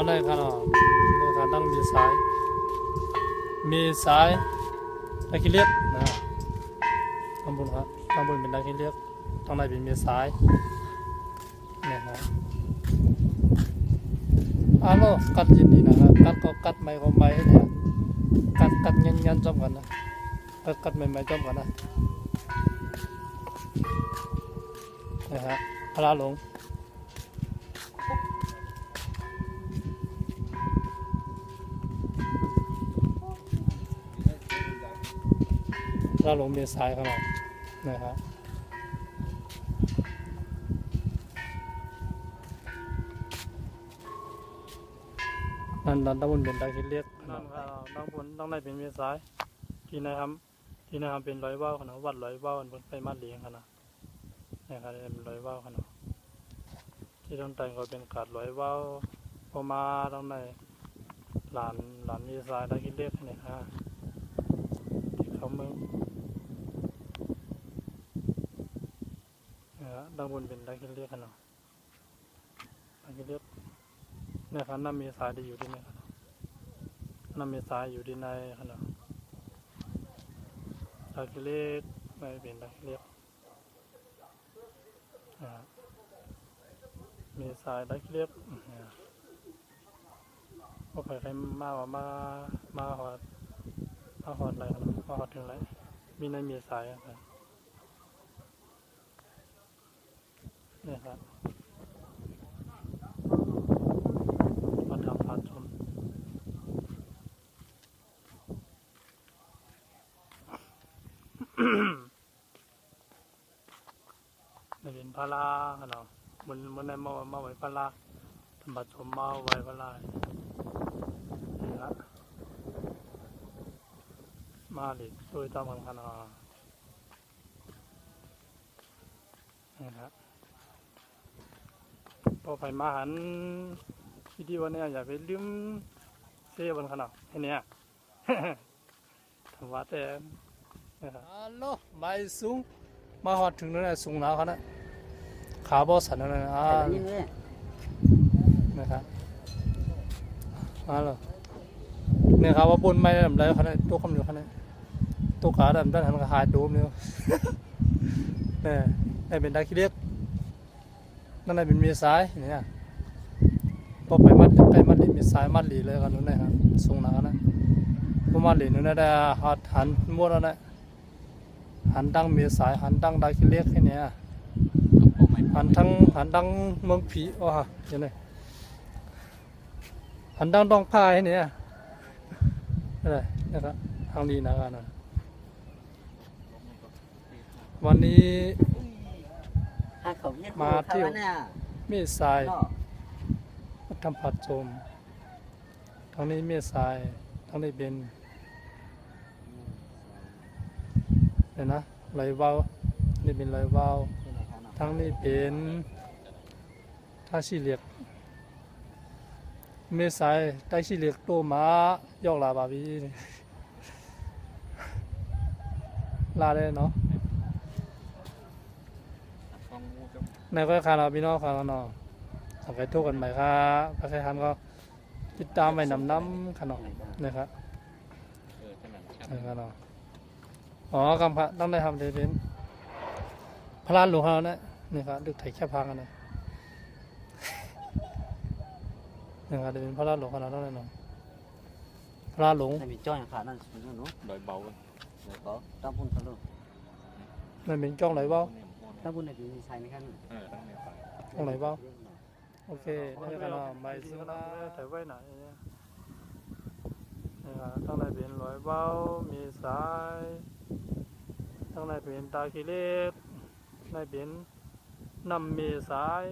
ในขนาดในขนาดตั้งมีสายตะกี้เลียกนะข้างบนครับข้างบนเป็นตะกี้เลียกข้างในเป็นมีสายเนี่ยนะโลกัดยินดีนะครับกัดก็กัดไม่ก็ไม่เนี่ยกัดเงี้ยจอมกันนะกัดไม่จอมกันนะนะฮะพลาหลงพลาหลงมีสายขนาดนะครับนั่นตั้งบนเป็นตะกี้เลียกนั่นตั้งบนตั้งในเป็นมีสายที่ไหนครับเป็นร้อยว่าวขนาดวัดร้อยว่าวบนไปมาเลี้ยงขนาดนี่ครับเป็นร้อยว่าวขนาดที่ต้องแต่งก็เป็นกาดร้อยว่าวพอมาตั้งในหลานมีสายตะกี้เลียกนี่ฮะที่เขาเมืองนี่ฮะตั้งบนเป็นตะกี้เลียกขนาดตะกี้เลียกนี่ครับน้ำมีสายที่อยู่ที่นี่ครับน้ำมีสายอยู่ที่ในขนาดตะกี้เลียกไม่เป็นตะกี้เลียกมีสายตะกี้เลียกว่าใครมาว่ามาหอดอะไรกันมาหอดถึงไรมีในมีสายครับนี่ครับมาทำพาชมนี่เป็นพาราขนาดมันในมาไว้พาราทำพาชมมาไว้พารานี่ละมาหลีช่วยตามขนาดนี่ครับพอไปมาหันวิธีวันนี้อย่าไปลืมเสียบนขนาดนี้ทำว่าแต่ฮัลโหลไม่สูงมาหอดถึงนั่นแหละสูงหนาขนาดขาบอสันนั่นแหละนะครับมาเลยเนี่ยครับว่าบนไม่ได้ทำไรขนาดตัวคำอยู่ขนาดตัวขาดำด้านหันกระหายดูเนี่ยเนี่ยเป็นตะกี้เล็กนั่นเป็นมีสายเนี่ยพอไปมัดมีสายมัดหลีเลยกันนู้นนะครับสูงหนานะพอมัดหลีนู้นได้หันม้วนแล้วนะหันดังมีสายหันดังตะกี้เล็กแค่นี้หันดังเมืองผีอ๋ออย่างนี้หันดังดองพายเนี่ยอะไรนะครับทางดีนะครับวันนี้มาเที่ยวมีสายมาทำผัดชมทางนี้มีสายทางนี้เป็นเห็นนะไหลวาวนี่เป็นไหลวาวทางนี้เป็นท่าชีเหลียกเมสายใต้ชีเหลียกโตมายอกลาบาบีลาได้เนาะในก็คาราบิโน่คาราเนาะทำไปทุกกันใหม่ครับถ้าใครทำก็ติดตามไปน้ำขนมนะครับนะครับเนาะอ๋อกำพะต้องได้ทำเดี๋ยวเป็นพลานหลวงเขาเนี่ยนี่ครับดึกไถแค่พังกันเลยนี่ครับเดี๋ยวเป็นพลานหลวงเขาต้องได้เนาะพลานหลวงไม่มีจ้อยขานั่นสุดยอดเนาะđòi bầu rồi có tam bún thằng luôn นั่นเป็นจ้องไหลเบ้า tam bún này thì xài mấy khăn đang nè phải จ้องไหลเบ้าโอเคได้กันเนาะไม่ซื้อนะแต่ไว้ไหนเนี่ยนี่ครับต้องได้เป็นร้อยเบ้ามีสายต้องได้เป็นตาขี้เล็กได้เป็นน้ำมีสาย